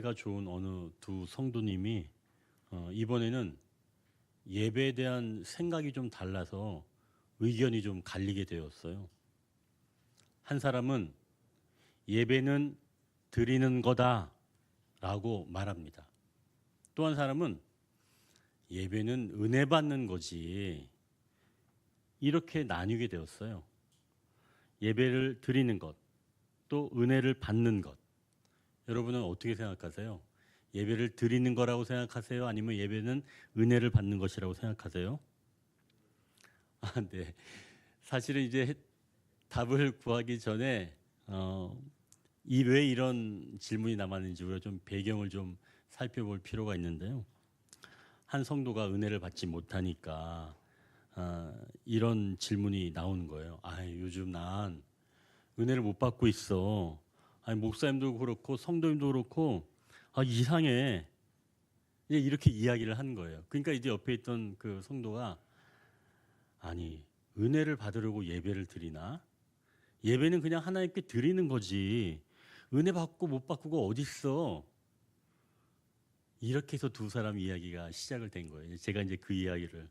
사이가 좋은 어느 두 성도님이 이번에는 예배에 대한 생각이 좀 달라서 의견이 좀 갈리게 되었어요. 한 사람은 예배는 드리는 거다라고 말합니다. 또 한 사람은 예배는 은혜 받는 거지, 이렇게 나뉘게 되었어요. 예배를 드리는 것, 또 은혜를 받는 것. 여러분은 어떻게 생각하세요? 예배를 드리는 거라고 생각하세요? 아니면 예배는 은혜를 받는 것이라고 생각하세요? 네. 사실은 이제 답을 구하기 전에 왜 이런 질문이 남았는지 우리가 좀 배경을 좀 살펴볼 필요가 있는데요. 한 성도가 은혜를 받지 못하니까 이런 질문이 나오는 거예요. 요즘 난 은혜를 못 받고 있어. 목사님도 그렇고 성도님도 그렇고 이상해. 이렇게 이야기를 하는 거예요. 그러니까 이제 옆에 있던 그 성도가 은혜를 받으려고 예배를 드리나? 예배는 그냥 하나님께 드리는 거지. 은혜 받고 못 받고가 어딨어? 이렇게 해서 두 사람 이야기가 시작을 된 거예요. 제가 이제 그 이야기를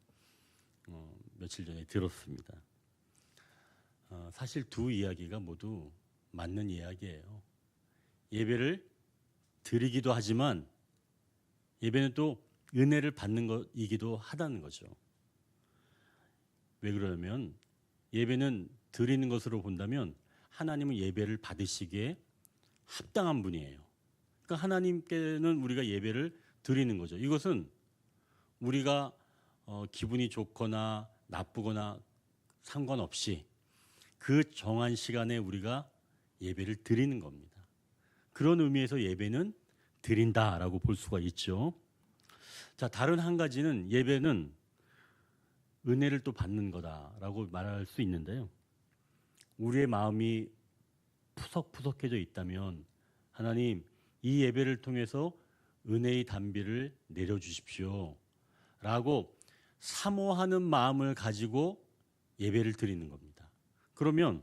며칠 전에 들었습니다. 사실 두 이야기가 모두 맞는 이야기예요. 예배를 드리기도 하지만 예배는 또 은혜를 받는 것이기도 하다는 거죠. 왜 그러냐면 예배는 드리는 것으로 본다면 하나님은 예배를 받으시기에 합당한 분이에요. 그러니까 하나님께는 우리가 예배를 드리는 거죠. 이것은 우리가 기분이 좋거나 나쁘거나 상관없이 그 정한 시간에 우리가 예배를 드리는 겁니다. 그런 의미에서 예배는 드린다라고 볼 수가 있죠. 자, 다른 한 가지는 예배는 은혜를 또 받는 거다라고 말할 수 있는데요. 우리의 마음이 푸석푸석해져 있다면 하나님, 이 예배를 통해서 은혜의 단비를 내려주십시오 라고 사모하는 마음을 가지고 예배를 드리는 겁니다. 그러면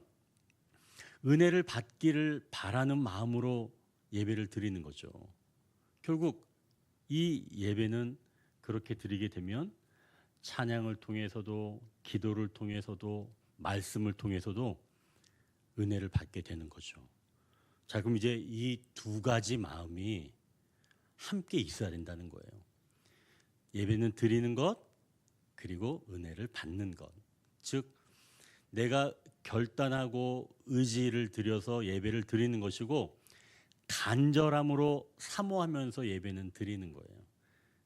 은혜를 받기를 바라는 마음으로 예배를 드리는 거죠. 결국 이 예배는 그렇게 드리게 되면 찬양을 통해서도 기도를 통해서도 말씀을 통해서도 은혜를 받게 되는 거죠. 자, 그럼 이제 이 두 가지 마음이 함께 있어야 된다는 거예요. 예배는 드리는 것, 그리고 은혜를 받는 것. 즉, 내가 결단하고 의지를 들여서 예배를 드리는 것이고 간절함으로 사모하면서 예배는 드리는 거예요.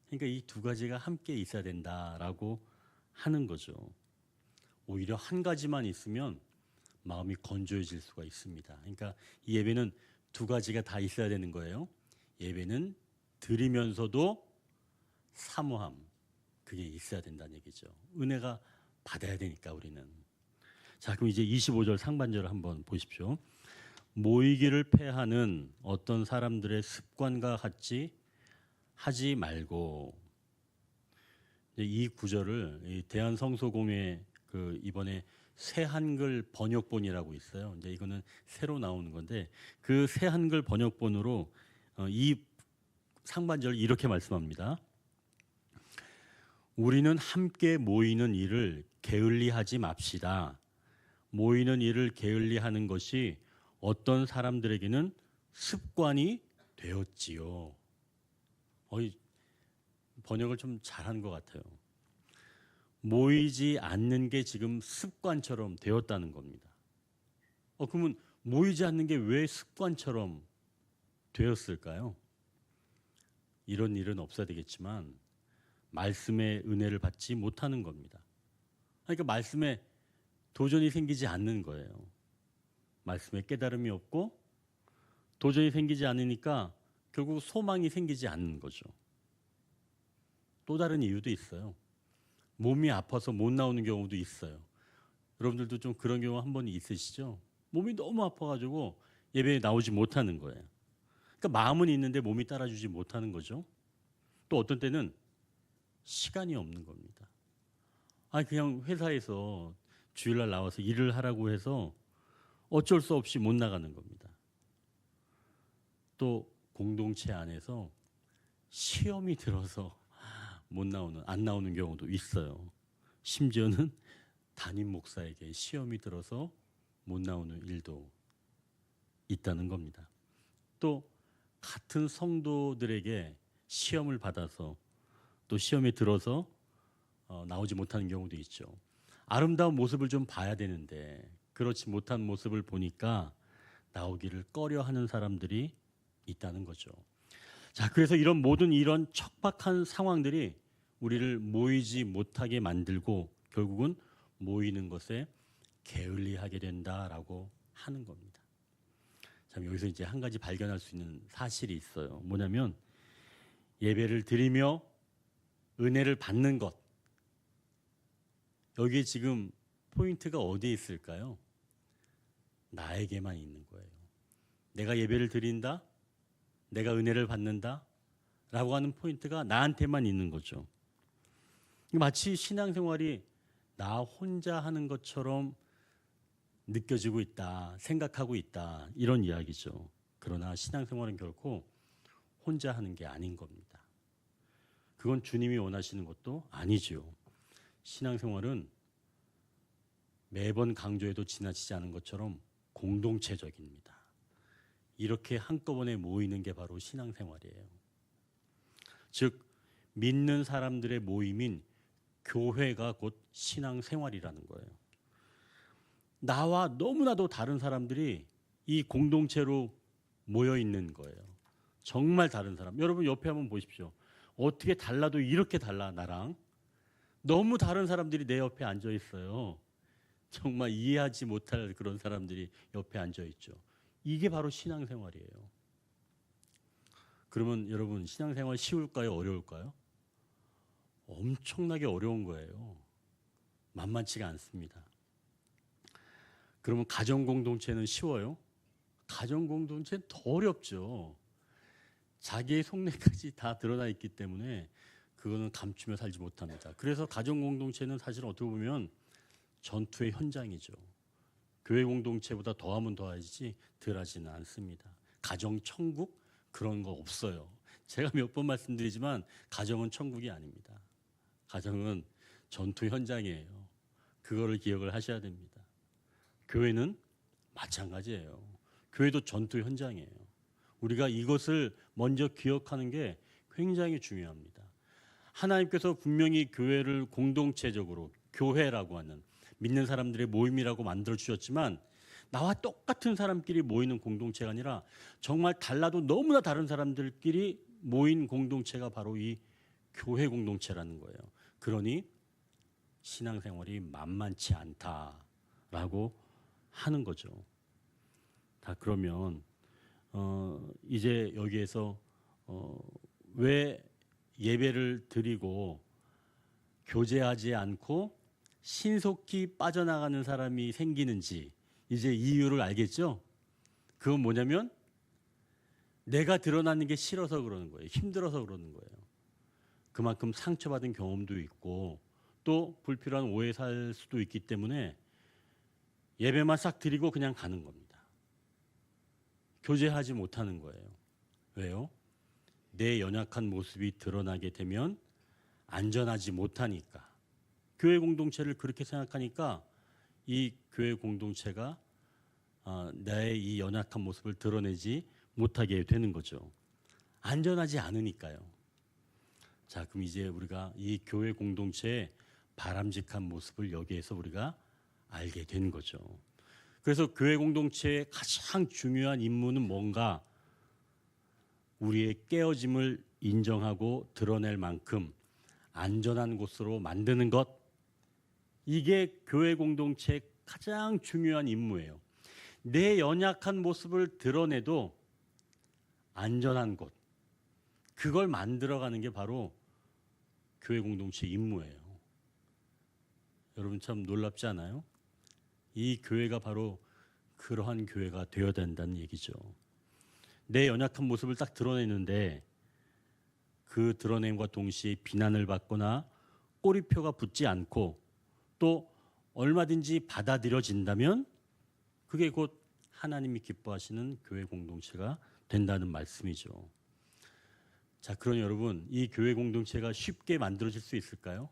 그러니까 이 두 가지가 함께 있어야 된다라고 하는 거죠. 오히려 한 가지만 있으면 마음이 건조해질 수가 있습니다. 그러니까 이 예배는 두 가지가 다 있어야 되는 거예요. 예배는 드리면서도 사모함, 그게 있어야 된다는 얘기죠. 은혜가 받아야 되니까 우리는. 자, 그럼 이제 25절 상반절을 한번 보십시오. 모이기를 패하는 어떤 사람들의 습관과 같이 하지 말고. 이 구절을 대한성소공회 이번에 새 한글 번역본이라고 있어요. 이제 이거는 새로 나오는 건데 그 새 한글 번역본으로 이 상반절을 이렇게 말씀합니다. 우리는 함께 모이는 일을 게을리하지 맙시다. 모이는 일을 게을리하는 것이 어떤 사람들에게는 습관이 되었지요. 번역을 좀 잘한 것 같아요. 모이지 않는 게 지금 습관처럼 되었다는 겁니다. 그러면 모이지 않는 게 왜 습관처럼 되었을까요? 이런 일은 없어야 되겠지만 말씀의 은혜를 받지 못하는 겁니다. 그러니까 말씀에 도전이 생기지 않는 거예요. 말씀에 깨달음이 없고 도전이 생기지 않으니까 결국 소망이 생기지 않는 거죠. 또 다른 이유도 있어요. 몸이 아파서 못 나오는 경우도 있어요. 여러분들도 좀 그런 경우 한 번 있으시죠? 몸이 너무 아파가지고 예배에 나오지 못하는 거예요. 그러니까 마음은 있는데 몸이 따라주지 못하는 거죠. 또 어떤 때는 시간이 없는 겁니다. 그냥 회사에서 주일날 나와서 일을 하라고 해서 어쩔 수 없이 못 나가는 겁니다. 또 공동체 안에서 시험이 들어서 안 나오는 경우도 있어요. 심지어는 담임 목사에게 시험이 들어서 못 나오는 일도 있다는 겁니다. 또 같은 성도들에게 시험을 받아서 또 시험에 들어서 나오지 못하는 경우도 있죠. 아름다운 모습을 좀 봐야 되는데 그렇지 못한 모습을 보니까 나오기를 꺼려하는 사람들이 있다는 거죠. 자, 그래서 이런 척박한 상황들이 우리를 모이지 못하게 만들고 결국은 모이는 것에 게을리하게 된다라고 하는 겁니다. 참, 여기서 이제 한 가지 발견할 수 있는 사실이 있어요. 뭐냐면 예배를 드리며 은혜를 받는 것. 여기에 지금 포인트가 어디에 있을까요? 나에게만 있는 거예요. 내가 예배를 드린다, 내가 은혜를 받는다 라고 하는 포인트가 나한테만 있는 거죠. 마치 신앙생활이 나 혼자 하는 것처럼 느껴지고 있다, 생각하고 있다, 이런 이야기죠. 그러나 신앙생활은 결코 혼자 하는 게 아닌 겁니다. 그건 주님이 원하시는 것도 아니죠. 신앙생활은 매번 강조해도 지나치지 않은 것처럼 공동체적입니다. 이렇게 한꺼번에 모이는 게 바로 신앙생활이에요. 즉, 믿는 사람들의 모임인 교회가 곧 신앙생활이라는 거예요. 나와 너무나도 다른 사람들이 이 공동체로 모여 있는 거예요. 정말 다른 사람. 여러분 옆에 한번 보십시오. 어떻게 달라도 이렇게 달라 나랑. 너무 다른 사람들이 내 옆에 앉아 있어요. 정말 이해하지 못할 그런 사람들이 옆에 앉아 있죠. 이게 바로 신앙생활이에요. 그러면 여러분 신앙생활 쉬울까요? 어려울까요? 엄청나게 어려운 거예요. 만만치가 않습니다. 그러면 가정공동체는 쉬워요? 가정공동체는 더 어렵죠. 자기의 속내까지 다 드러나 있기 때문에 그거는 감추며 살지 못합니다. 그래서 가정공동체는 사실 어떻게 보면 전투의 현장이죠. 교회 공동체보다 더하면 더하지 덜하지는 않습니다. 가정천국 그런 거 없어요. 제가 몇 번 말씀드리지만 가정은 천국이 아닙니다. 가정은 전투 현장이에요. 그거를 기억을 하셔야 됩니다. 교회는 마찬가지예요. 교회도 전투 현장이에요. 우리가 이것을 먼저 기억하는 게 굉장히 중요합니다. 하나님께서 분명히 교회를 공동체적으로 교회라고 하는 믿는 사람들의 모임이라고 만들어 주셨지만 나와 똑같은 사람끼리 모이는 공동체가 아니라 정말 달라도 너무나 다른 사람들끼리 모인 공동체가 바로 이 교회 공동체라는 거예요. 그러니 신앙생활이 만만치 않다라고 하는 거죠. 다 그러면 이제 여기에서 왜 예배를 드리고 교제하지 않고 신속히 빠져나가는 사람이 생기는지 이제 이유를 알겠죠? 그건 뭐냐면 내가 드러나는 게 싫어서 그러는 거예요. 힘들어서 그러는 거예요. 그만큼 상처받은 경험도 있고 또 불필요한 오해 살 수도 있기 때문에 예배만 싹 드리고 그냥 가는 겁니다. 교제하지 못하는 거예요. 왜요? 내 연약한 모습이 드러나게 되면 안전하지 못하니까. 교회 공동체를 그렇게 생각하니까 이 교회 공동체가 나의 이 연약한 모습을 드러내지 못하게 되는 거죠. 안전하지 않으니까요. 자, 그럼 이제 우리가 이 교회 공동체의 바람직한 모습을 여기에서 우리가 알게 된 거죠. 그래서 교회 공동체의 가장 중요한 임무는 뭔가? 우리의 깨어짐을 인정하고 드러낼 만큼 안전한 곳으로 만드는 것. 이게 교회 공동체의 가장 중요한 임무예요. 내 연약한 모습을 드러내도 안전한 곳. 그걸 만들어가는 게 바로 교회 공동체 임무예요. 여러분 참 놀랍지 않아요? 이 교회가 바로 그러한 교회가 되어야 된다는 얘기죠. 내 연약한 모습을 딱 드러내는데 그 드러냄과 동시에 비난을 받거나 꼬리표가 붙지 않고 또 얼마든지 받아들여진다면 그게 곧 하나님이 기뻐하시는 교회 공동체가 된다는 말씀이죠. 자, 그러니 여러분, 이 교회 공동체가 쉽게 만들어질 수 있을까요?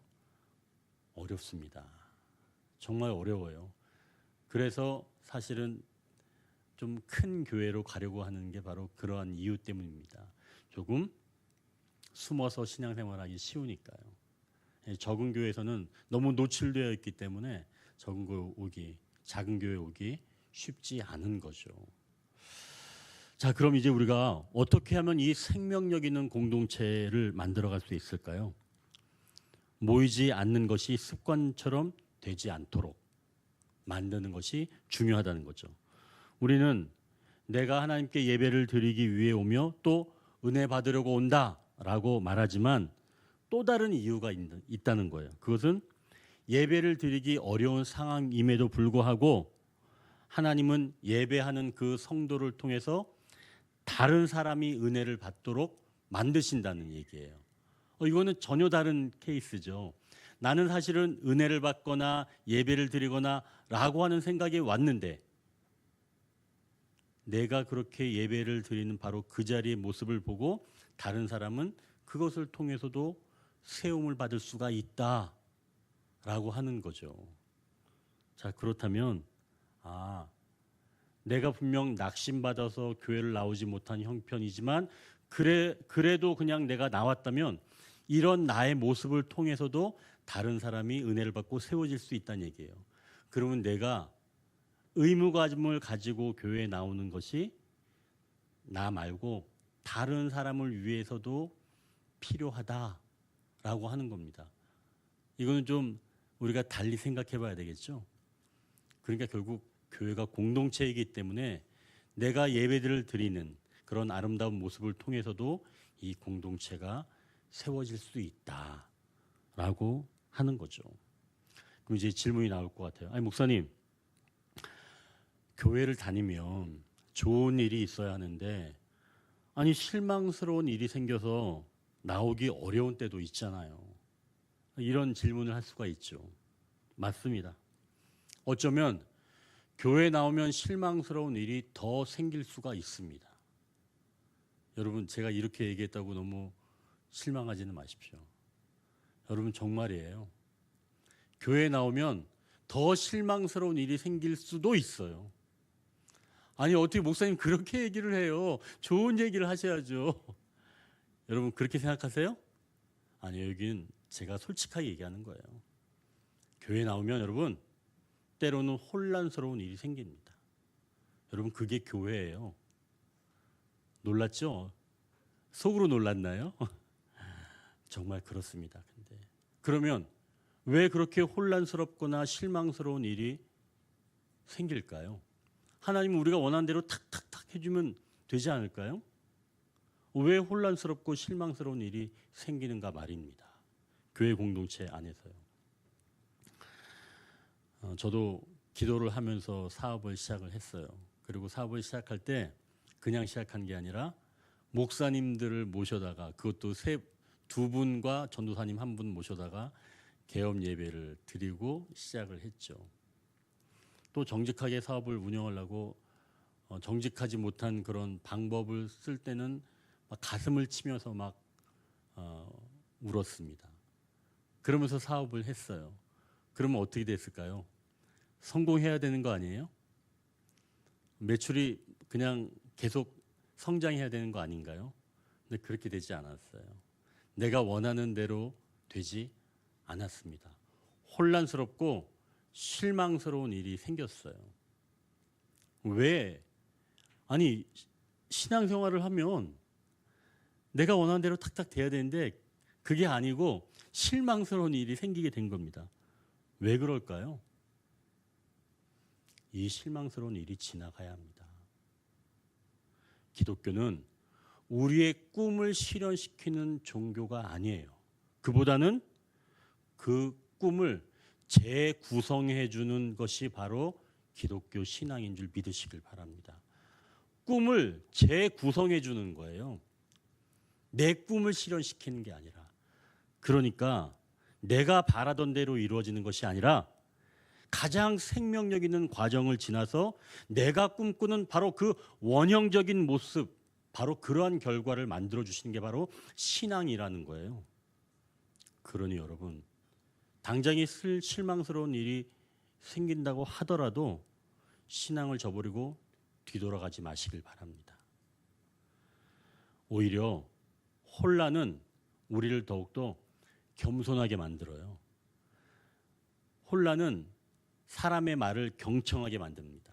어렵습니다. 정말 어려워요. 그래서 사실은 좀 큰 교회로 가려고 하는 게 바로 그러한 이유 때문입니다. 조금 숨어서 신앙생활하기 쉬우니까요. 적은 교회에서는 너무 노출되어 있기 때문에 작은 교회 오기 쉽지 않은 거죠. 자, 그럼 이제 우리가 어떻게 하면 이 생명력 있는 공동체를 만들어갈 수 있을까요? 모이지 않는 것이 습관처럼 되지 않도록 만드는 것이 중요하다는 거죠. 우리는 내가 하나님께 예배를 드리기 위해 오며 또 은혜 받으려고 온다라고 말하지만 또 다른 이유가 있다는 거예요. 그것은 예배를 드리기 어려운 상황임에도 불구하고 하나님은 예배하는 그 성도를 통해서 다른 사람이 은혜를 받도록 만드신다는 얘기예요. 이거는 전혀 다른 케이스죠. 나는 사실은 은혜를 받거나 예배를 드리거나 라고 하는 생각이 왔는데 내가 그렇게 예배를 드리는 바로 그 자리의 모습을 보고 다른 사람은 그것을 통해서도 세움을 받을 수가 있다라고 하는 거죠. 자, 그렇다면 내가 분명 낙심받아서 교회를 나오지 못한 형편이지만 그래도 그냥 내가 나왔다면 이런 나의 모습을 통해서도 다른 사람이 은혜를 받고 세워질 수 있다는 얘기예요. 그러면 내가 의무감을 가지고 교회에 나오는 것이 나 말고 다른 사람을 위해서도 필요하다라고 하는 겁니다. 이거는 좀 우리가 달리 생각해 봐야 되겠죠. 그러니까 결국 교회가 공동체이기 때문에 내가 예배들을 드리는 그런 아름다운 모습을 통해서도 이 공동체가 세워질 수 있다라고 하는 거죠. 그럼 이제 질문이 나올 것 같아요. 아니, 목사님, 교회를 다니면 좋은 일이 있어야 하는데 아니 실망스러운 일이 생겨서 나오기 어려운 때도 있잖아요. 이런 질문을 할 수가 있죠. 맞습니다. 어쩌면 교회 나오면 실망스러운 일이 더 생길 수가 있습니다. 여러분, 제가 이렇게 얘기했다고 너무 실망하지는 마십시오. 여러분, 정말이에요. 교회 나오면 더 실망스러운 일이 생길 수도 있어요. 아니, 어떻게 목사님 그렇게 얘기를 해요? 좋은 얘기를 하셔야죠. 여러분, 그렇게 생각하세요? 아니요, 여기는 제가 솔직하게 얘기하는 거예요. 교회 나오면 여러분, 때로는 혼란스러운 일이 생깁니다. 여러분, 그게 교회예요. 놀랐죠? 속으로 놀랐나요? 정말 그렇습니다. 근데 그러면 왜 그렇게 혼란스럽거나 실망스러운 일이 생길까요? 하나님은 우리가 원하는 대로 탁탁탁 해주면 되지 않을까요? 왜 혼란스럽고 실망스러운 일이 생기는가 말입니다. 교회 공동체 안에서요. 저도 기도를 하면서 사업을 시작을 했어요. 그리고 사업을 시작할 때 그냥 시작한 게 아니라 목사님들을 모셔다가, 그것도 두 분과 전도사님 한 분 모셔다가 개업 예배를 드리고 시작을 했죠. 또 정직하게 사업을 운영하려고 정직하지 못한 그런 방법을 쓸 때는 막 가슴을 치면서 막 울었습니다. 그러면서 사업을 했어요. 그러면 어떻게 됐을까요? 성공해야 되는 거 아니에요? 매출이 그냥 계속 성장해야 되는 거 아닌가요? 근데 그렇게 되지 않았어요. 내가 원하는 대로 되지 않았습니다. 혼란스럽고 실망스러운 일이 생겼어요. 왜? 아니, 신앙생활을 하면 내가 원하는 대로 탁탁 돼야 되는데 그게 아니고 실망스러운 일이 생기게 된 겁니다. 왜 그럴까요? 이 실망스러운 일이 지나가야 합니다. 기독교는 우리의 꿈을 실현시키는 종교가 아니에요. 그보다는 그 꿈을 재구성해 주는 것이 바로 기독교 신앙인 줄 믿으시길 바랍니다. 꿈을 재구성해 주는 거예요. 내 꿈을 실현시키는 게 아니라. 그러니까 내가 바라던 대로 이루어지는 것이 아니라 가장 생명력 있는 과정을 지나서 내가 꿈꾸는 바로 그 원형적인 모습, 바로 그러한 결과를 만들어 주시는 게 바로 신앙이라는 거예요. 그러니 여러분, 당장에 실망스러운 일이 생긴다고 하더라도 신앙을 저버리고 뒤돌아가지 마시길 바랍니다. 오히려 혼란은 우리를 더욱더 겸손하게 만들어요. 혼란은 사람의 말을 경청하게 만듭니다.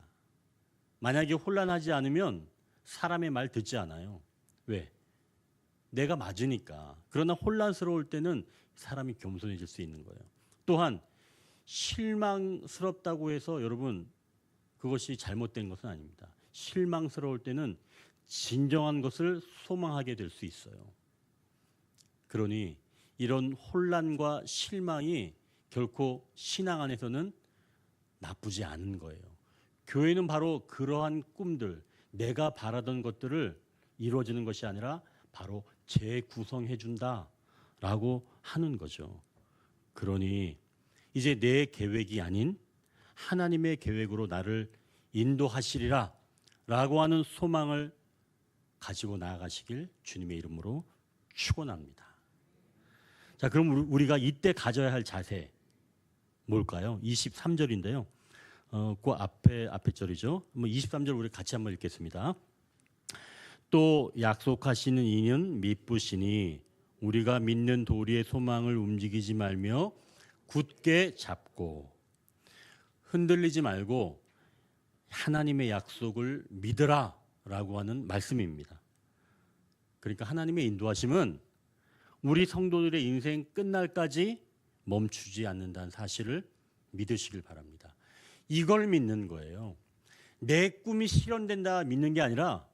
만약에 혼란하지 않으면 사람의 말 듣지 않아요. 왜? 내가 맞으니까. 그러나 혼란스러울 때는 사람이 겸손해질 수 있는 거예요. 또한 실망스럽다고 해서 여러분 그것이 잘못된 것은 아닙니다. 실망스러울 때는 진정한 것을 소망하게 될 수 있어요. 그러니 이런 혼란과 실망이 결코 신앙 안에서는 나쁘지 않은 거예요. 교회는 바로 그러한 꿈들, 내가 바라던 것들을 이루어지는 것이 아니라 바로 재구성해 준다라고 하는 거죠. 그러니 이제 내 계획이 아닌 하나님의 계획으로 나를 인도하시리라 라고 하는 소망을 가지고 나아가시길 주님의 이름으로 축원합니다. 자, 그럼 우리가 이때 가져야 할 자세 뭘까요? 23절인데요. 그 앞에 절이죠. 23절 우리 같이 한번 읽겠습니다. 또 약속하시는 이는 미쁘시니 우리가 믿는 도리의 소망을 움직이지 말며 굳게 잡고 흔들리지 말고 하나님의 약속을 믿으라 라고 하는 말씀입니다. 그러니까 하나님의 인도하심은 우리 성도들의 인생 끝날까지 멈추지 않는다는 사실을 믿으시길 바랍니다. 이걸 믿는 거예요. 내 꿈이 실현된다 믿는 게 아니라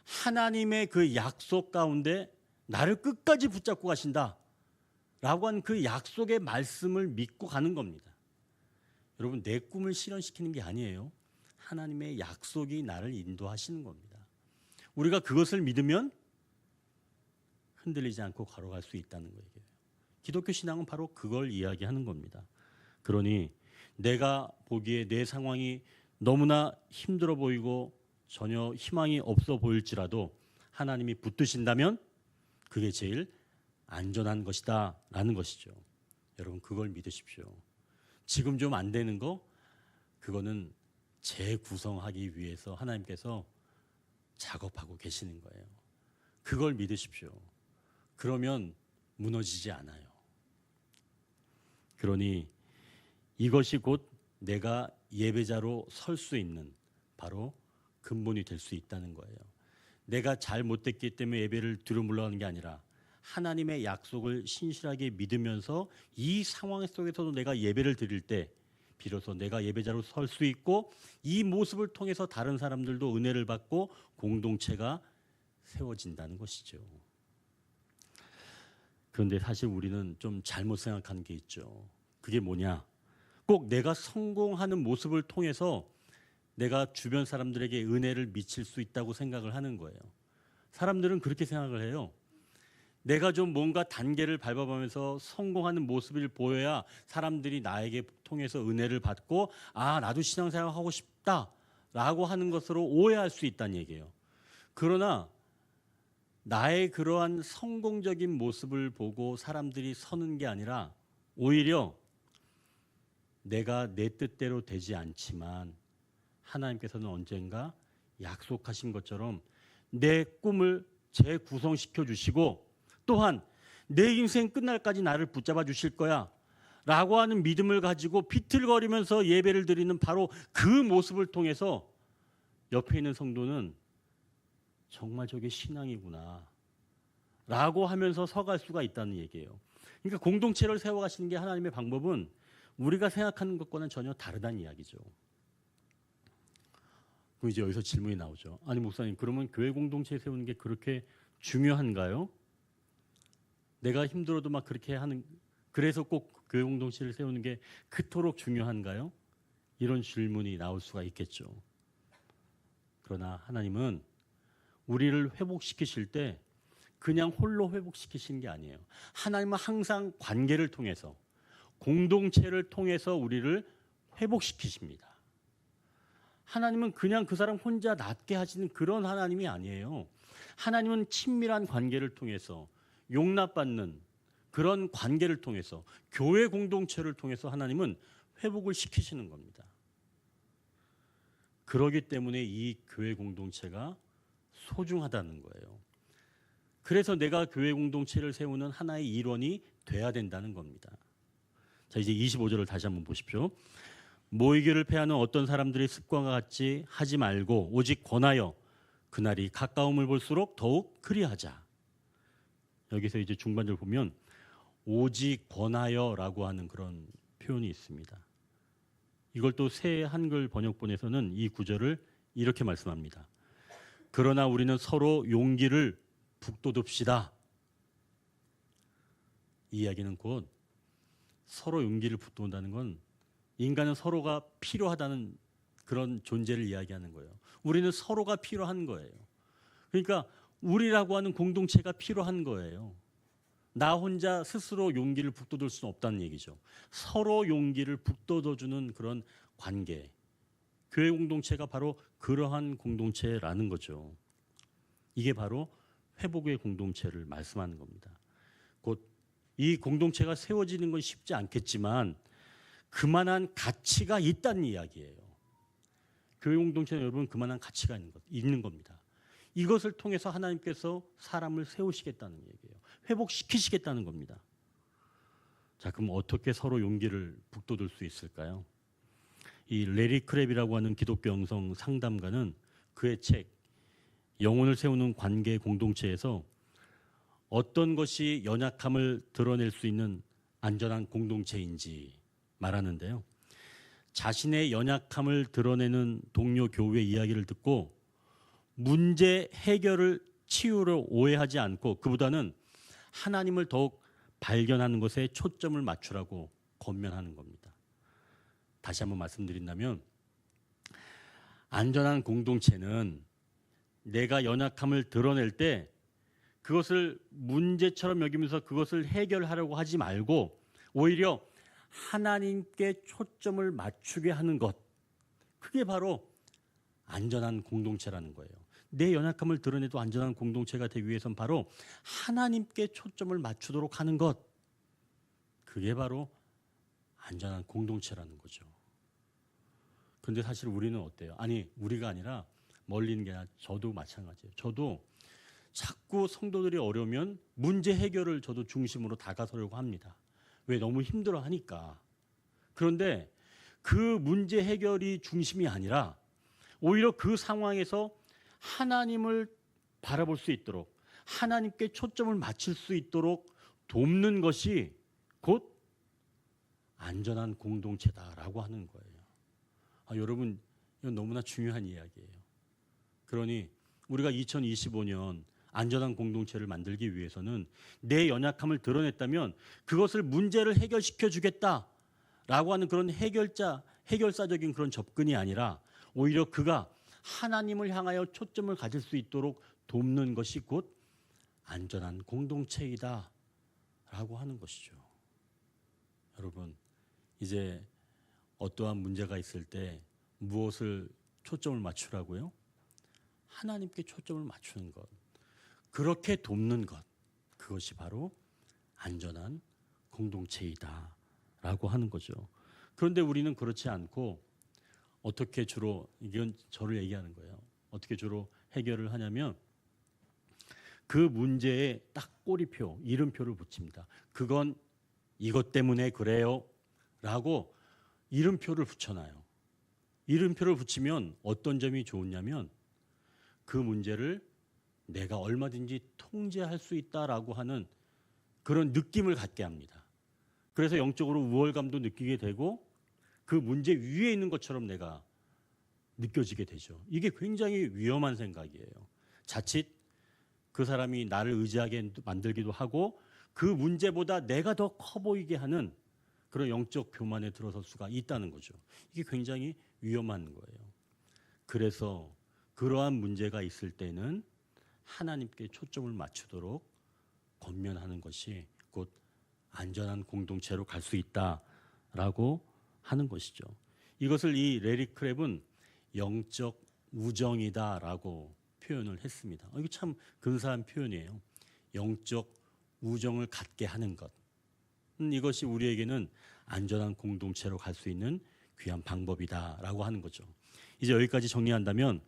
하나님의 그 약속 가운데 나를 끝까지 붙잡고 가신다 라고 한 그 약속의 말씀을 믿고 가는 겁니다. 여러분, 내 꿈을 실현시키는 게 아니에요. 하나님의 약속이 나를 인도하시는 겁니다. 우리가 그것을 믿으면 흔들리지 않고 걸어갈 수 있다는 거예요. 기독교 신앙은 바로 그걸 이야기하는 겁니다. 그러니 내가 보기에 내 상황이 너무나 힘들어 보이고 전혀 희망이 없어 보일지라도 하나님이 붙드신다면 그게 제일 안전한 것이다 라는 것이죠. 여러분, 그걸 믿으십시오. 지금 좀 안 되는 거, 그거는 재구성하기 위해서 하나님께서 작업하고 계시는 거예요. 그걸 믿으십시오. 그러면 무너지지 않아요. 그러니 이것이 곧 내가 예배자로 설 수 있는 바로 근본이 될 수 있다는 거예요. 내가 잘 못됐기 때문에 예배를 뒤로 물러가는 게 아니라 하나님의 약속을 신실하게 믿으면서 이 상황 속에서도 내가 예배를 드릴 때 비로소 내가 예배자로 설 수 있고 이 모습을 통해서 다른 사람들도 은혜를 받고 공동체가 세워진다는 것이죠. 그런데 사실 우리는 좀 잘못 생각하는 게 있죠. 그게 뭐냐? 꼭 내가 성공하는 모습을 통해서 내가 주변 사람들에게 은혜를 미칠 수 있다고 생각을 하는 거예요. 사람들은 그렇게 생각을 해요. 내가 좀 뭔가 단계를 밟아가면서 성공하는 모습을 보여야 사람들이 나에게 통해서 은혜를 받고 아, 나도 신앙생활 하고 싶다라고 하는 것으로 오해할 수 있다는 얘기예요. 그러나 나의 그러한 성공적인 모습을 보고 사람들이 서는 게 아니라 오히려 내가 내 뜻대로 되지 않지만 하나님께서는 언젠가 약속하신 것처럼 내 꿈을 재구성시켜 주시고 또한 내 인생 끝날까지 나를 붙잡아 주실 거야 라고 하는 믿음을 가지고 비틀거리면서 예배를 드리는 바로 그 모습을 통해서 옆에 있는 성도는 정말 저게 신앙이구나 라고 하면서 서갈 수가 있다는 얘기예요. 그러니까 공동체를 세워가시는 게 하나님의 방법은 우리가 생각하는 것과는 전혀 다르다는 이야기죠. 그럼 이제 여기서 질문이 나오죠. 아니 목사님, 그러면 교회 공동체 세우는 게 그렇게 중요한가요? 내가 힘들어도 막 그렇게 하는, 그래서 꼭 교회 공동체를 세우는 게 그토록 중요한가요? 이런 질문이 나올 수가 있겠죠. 그러나 하나님은 우리를 회복시키실 때 그냥 홀로 회복시키시는 게 아니에요. 하나님은 항상 관계를 통해서 공동체를 통해서 우리를 회복시키십니다. 하나님은 그냥 그 사람 혼자 낫게 하시는 그런 하나님이 아니에요. 하나님은 친밀한 관계를 통해서 용납받는 그런 관계를 통해서 교회 공동체를 통해서 하나님은 회복을 시키시는 겁니다. 그러기 때문에 이 교회 공동체가 소중하다는 거예요. 그래서 내가 교회 공동체를 세우는 하나의 일원이 돼야 된다는 겁니다. 자, 이제 25절을 다시 한번 보십시오. 모이기를 패하는 어떤 사람들의 습관과 같이 하지 말고 오직 권하여 그날이 가까움을 볼수록 더욱 그리하자. 여기서 이제 중반절 보면 오직 권하여라고 하는 그런 표현이 있습니다. 이걸 또 새 한글 번역본에서는 이 구절을 이렇게 말씀합니다. 그러나 우리는 서로 용기를 북돋읍시다. 이 이야기는 곧 서로 용기를 북돋는다는 건 인간은 서로가 필요하다는 그런 존재를 이야기하는 거예요. 우리는 서로가 필요한 거예요. 그러니까 우리라고 하는 공동체가 필요한 거예요. 나 혼자 스스로 용기를 북돋을 수는 없다는 얘기죠. 서로 용기를 북돋아주는 그런 관계. 교회 공동체가 바로 그러한 공동체라는 거죠. 이게 바로 회복의 공동체를 말씀하는 겁니다. 곧 이 공동체가 세워지는 건 쉽지 않겠지만 그만한 가치가 있다는 이야기예요. 교회 공동체는 여러분 그만한 가치가 있는 겁니다. 이것을 통해서 하나님께서 사람을 세우시겠다는 얘기예요. 회복시키시겠다는 겁니다. 자, 그럼 어떻게 서로 용기를 북돋을 수 있을까요? 이 레리 크랩이라고 하는 기독교 영성 상담가는 그의 책 영혼을 세우는 관계 공동체에서 어떤 것이 연약함을 드러낼 수 있는 안전한 공동체인지 말하는데요. 자신의 연약함을 드러내는 동료 교우의 이야기를 듣고 문제 해결을 치유로 오해하지 않고 그보다는 하나님을 더욱 발견하는 것에 초점을 맞추라고 권면하는 겁니다. 다시 한번 말씀드린다면 안전한 공동체는 내가 연약함을 드러낼 때 그것을 문제처럼 여기면서 그것을 해결하려고 하지 말고 오히려 하나님께 초점을 맞추게 하는 것. 그게 바로 안전한 공동체라는 거예요. 내 연약함을 드러내도 안전한 공동체가 되기 위해서는 바로 하나님께 초점을 맞추도록 하는 것. 그게 바로 안전한 공동체라는 거죠. 그런데 사실 우리는 어때요? 아니, 우리가 아니라 멀리 있는 게 아니라 저도 마찬가지예요. 저도 자꾸 성도들이 어려우면 문제 해결을 저도 중심으로 다가서려고 합니다. 왜? 너무 힘들어하니까. 그런데 그 문제 해결이 중심이 아니라 오히려 그 상황에서 하나님을 바라볼 수 있도록 하나님께 초점을 맞출 수 있도록 돕는 것이 곧 안전한 공동체다라고 하는 거예요. 여러분, 이건 너무나 중요한 이야기예요. 그러니 우리가 2025년 안전한 공동체를 만들기 위해서는 내 연약함을 드러냈다면 그것을 문제를 해결시켜 주겠다라고 하는 그런 해결사적인 그런 접근이 아니라 오히려 그가 하나님을 향하여 초점을 가질 수 있도록 돕는 것이 곧 안전한 공동체이다라고 하는 것이죠. 여러분, 이제 어떠한 문제가 있을 때 무엇을 초점을 맞추라고요? 하나님께 초점을 맞추는 것. 그렇게 돕는 것. 그것이 바로 안전한 공동체이다라고 하는 거죠. 그런데 우리는 그렇지 않고 어떻게 주로, 이건 저를 얘기하는 거예요. 어떻게 주로 해결을 하냐면 그 문제에 딱 꼬리표, 이름표를 붙입니다. 그건 이것 때문에 그래요 라고 이름표를 붙여놔요. 이름표를 붙이면 어떤 점이 좋냐면 그 문제를 내가 얼마든지 통제할 수 있다라고 하는 그런 느낌을 갖게 합니다. 그래서 영적으로 우월감도 느끼게 되고 그 문제 위에 있는 것처럼 내가 느껴지게 되죠. 이게 굉장히 위험한 생각이에요. 자칫 그 사람이 나를 의지하게 만들기도 하고 그 문제보다 내가 더 커 보이게 하는 그런 영적 교만에 들어설 수가 있다는 거죠. 이게 굉장히 위험한 거예요. 그래서 그러한 문제가 있을 때는 하나님께 초점을 맞추도록 권면하는 것이 곧 안전한 공동체로 갈 수 있다라고 하는 것이죠. 이것을 이 레리 크랩은 영적 우정이다라고 표현을 했습니다. 이거 참 근사한 표현이에요. 영적 우정을 갖게 하는 것. 이것이 우리에게는 안전한 공동체로 갈 수 있는 귀한 방법이다라고 하는 거죠. 이제 여기까지 정리한다면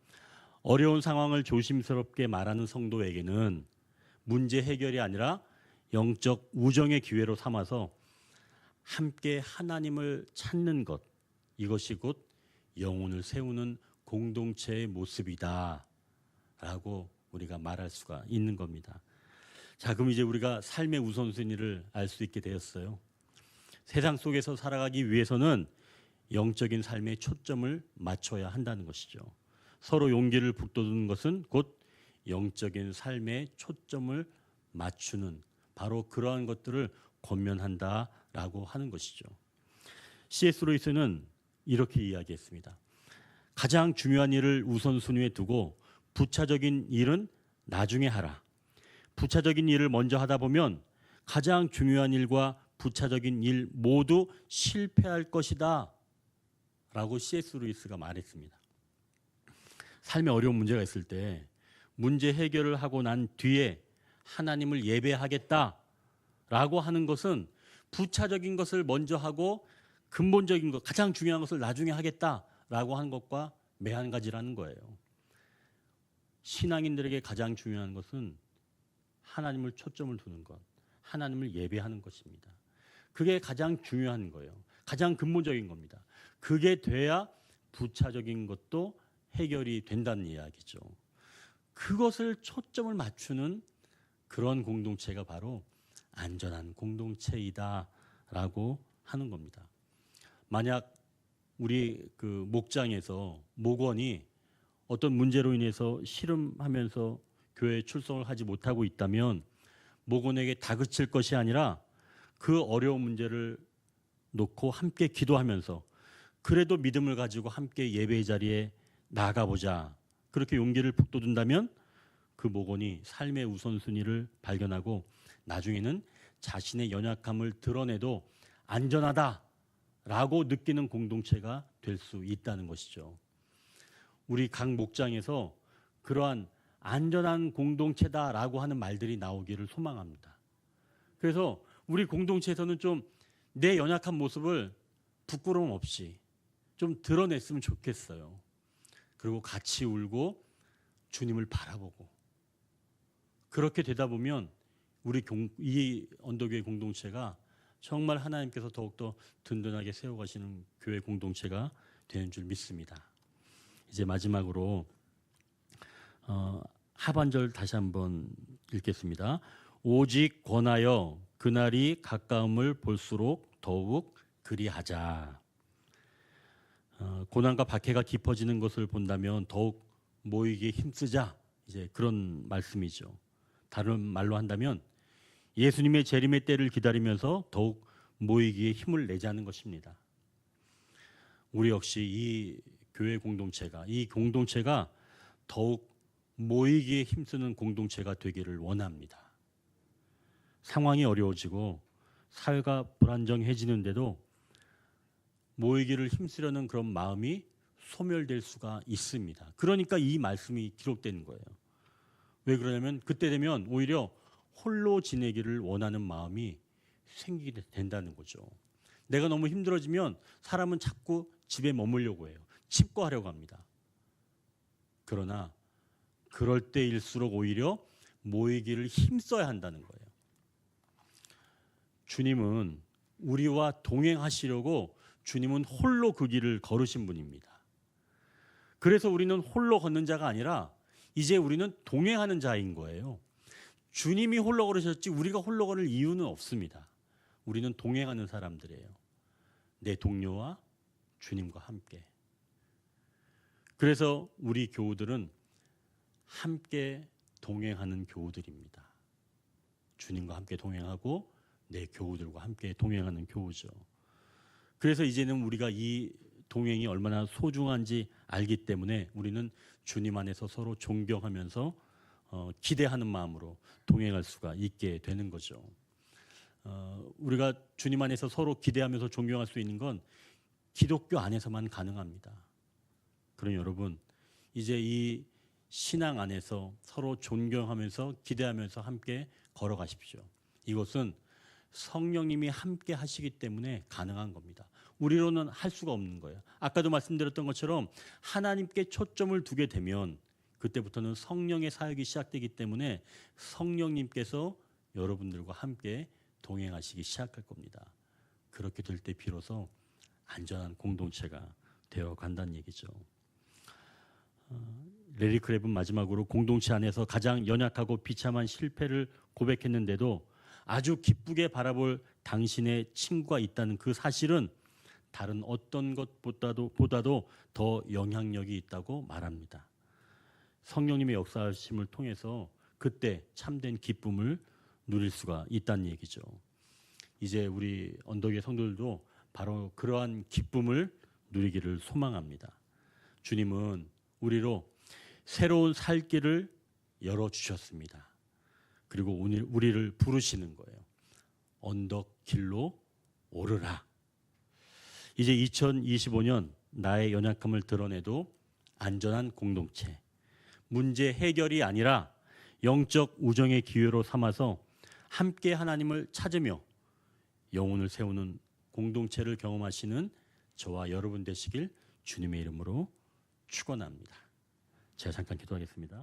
어려운 상황을 조심스럽게 말하는 성도에게는 문제 해결이 아니라 영적 우정의 기회로 삼아서 함께 하나님을 찾는 것, 이것이 곧 영혼을 세우는 공동체의 모습이다 라고 우리가 말할 수가 있는 겁니다. 자, 그럼 이제 우리가 삶의 우선순위를 알 수 있게 되었어요. 세상 속에서 살아가기 위해서는 영적인 삶에 초점을 맞춰야 한다는 것이죠. 서로 용기를 북돋우는 것은 곧 영적인 삶에 초점을 맞추는 바로 그러한 것들을 권면한다라고 하는 것이죠. C.S. 루이스는 이렇게 이야기했습니다. 가장 중요한 일을 우선순위에 두고 부차적인 일은 나중에 하라. 부차적인 일을 먼저 하다 보면 가장 중요한 일과 부차적인 일 모두 실패할 것이다 라고 C.S. 루이스가 말했습니다. 삶에 어려운 문제가 있을 때 문제 해결을 하고 난 뒤에 하나님을 예배하겠다라고 하는 것은 부차적인 것을 먼저 하고 근본적인 것, 가장 중요한 것을 나중에 하겠다라고 하는 것과 매한가지라는 거예요. 신앙인들에게 가장 중요한 것은 하나님을 초점을 두는 것, 하나님을 예배하는 것입니다. 그게 가장 중요한 거예요. 가장 근본적인 겁니다. 그게 돼야 부차적인 것도 해결이 된다는 이야기죠. 그것을 초점을 맞추는 그런 공동체가 바로 안전한 공동체이다라고 하는 겁니다. 만약 우리 그 목장에서 목원이 어떤 문제로 인해서 씨름하면서 교회에 출석을 하지 못하고 있다면 목원에게 다그칠 것이 아니라 그 어려운 문제를 놓고 함께 기도하면서 그래도 믿음을 가지고 함께 예배의 자리에 나가보자. 그렇게 용기를 북돋운다면 그 목원이 삶의 우선순위를 발견하고 나중에는 자신의 연약함을 드러내도 안전하다라고 느끼는 공동체가 될 수 있다는 것이죠. 우리 각 목장에서 그러한 안전한 공동체다라고 하는 말들이 나오기를 소망합니다. 그래서 우리 공동체에서는 좀 내 연약한 모습을 부끄러움 없이 좀 드러냈으면 좋겠어요. 그리고 같이 울고 주님을 바라보고 그렇게 되다 보면 이 언더교회 공동체가 정말 하나님께서 더욱더 든든하게 세워가시는 교회 공동체가 되는 줄 믿습니다. 이제 마지막으로 하반절 다시 한번 읽겠습니다. 오직 권하여 그날이 가까움을 볼수록 더욱 그리하자. 고난과 박해가 깊어지는 것을 본다면 더욱 모이기에 힘쓰자. 이제 그런 말씀이죠. 다른 말로 한다면 예수님의 재림의 때를 기다리면서 더욱 모이기에 힘을 내자는 것입니다. 우리 역시 이 교회 공동체가, 이 공동체가 더욱 모이기에 힘쓰는 공동체가 되기를 원합니다. 상황이 어려워지고 사회가 불안정해지는데도 모이기를 힘쓰려는 그런 마음이 소멸될 수가 있습니다. 그러니까 이 말씀이 기록되는 거예요. 왜 그러냐면 그때 되면 오히려 홀로 지내기를 원하는 마음이 생기게 된다는 거죠. 내가 너무 힘들어지면 사람은 자꾸 집에 머물려고 해요. 칩거하려고 합니다. 그러나 그럴 때일수록 오히려 모이기를 힘써야 한다는 거예요. 주님은 우리와 동행하시려고 주님은 홀로 그 길을 걸으신 분입니다. 그래서 우리는 홀로 걷는 자가 아니라 이제 우리는 동행하는 자인 거예요. 주님이 홀로 걸으셨지 우리가 홀로 걸을 이유는 없습니다. 우리는 동행하는 사람들이에요. 내 동료와 주님과 함께. 그래서 우리 교우들은 함께 동행하는 교우들입니다. 주님과 함께 동행하고 내 교우들과 함께 동행하는 교우죠. 그래서 이제는 우리가 이 동행이 얼마나 소중한지 알기 때문에 우리는 주님 안에서 서로 존경하면서 기대하는 마음으로 동행할 수가 있게 되는 거죠. 우리가 주님 안에서 서로 기대하면서 존경할 수 있는 건 기독교 안에서만 가능합니다. 그럼 여러분 이제 이 신앙 안에서 서로 존경하면서 기대하면서 함께 걸어가십시오. 이것은 성령님이 함께 하시기 때문에 가능한 겁니다. 우리로는 할 수가 없는 거예요. 아까도 말씀드렸던 것처럼 하나님께 초점을 두게 되면 그때부터는 성령의 사역이 시작되기 때문에 성령님께서 여러분들과 함께 동행하시기 시작할 겁니다. 그렇게 될 때 비로소 안전한 공동체가 되어 간다는 얘기죠. 레리 크랩은 마지막으로 공동체 안에서 가장 연약하고 비참한 실패를 고백했는데도 아주 기쁘게 바라볼 당신의 친구가 있다는 그 사실은 다른 어떤 것보다도 더 영향력이 있다고 말합니다. 성령님의 역사하심을 통해서 그때 참된 기쁨을 누릴 수가 있다는 얘기죠. 이제 우리 언덕의 성도들도 바로 그러한 기쁨을 누리기를 소망합니다. 주님은 우리로 새로운 살 길을 열어주셨습니다. 그리고 오늘 우리를 부르시는 거예요. 언덕 길로 오르라. 이제 2025년 나의 연약함을 드러내도 안전한 공동체. 문제 해결이 아니라 영적 우정의 기회로 삼아서 함께 하나님을 찾으며 영혼을 세우는 공동체를 경험하시는 저와 여러분 되시길 주님의 이름으로 축원합니다. 제가 잠깐 기도하겠습니다.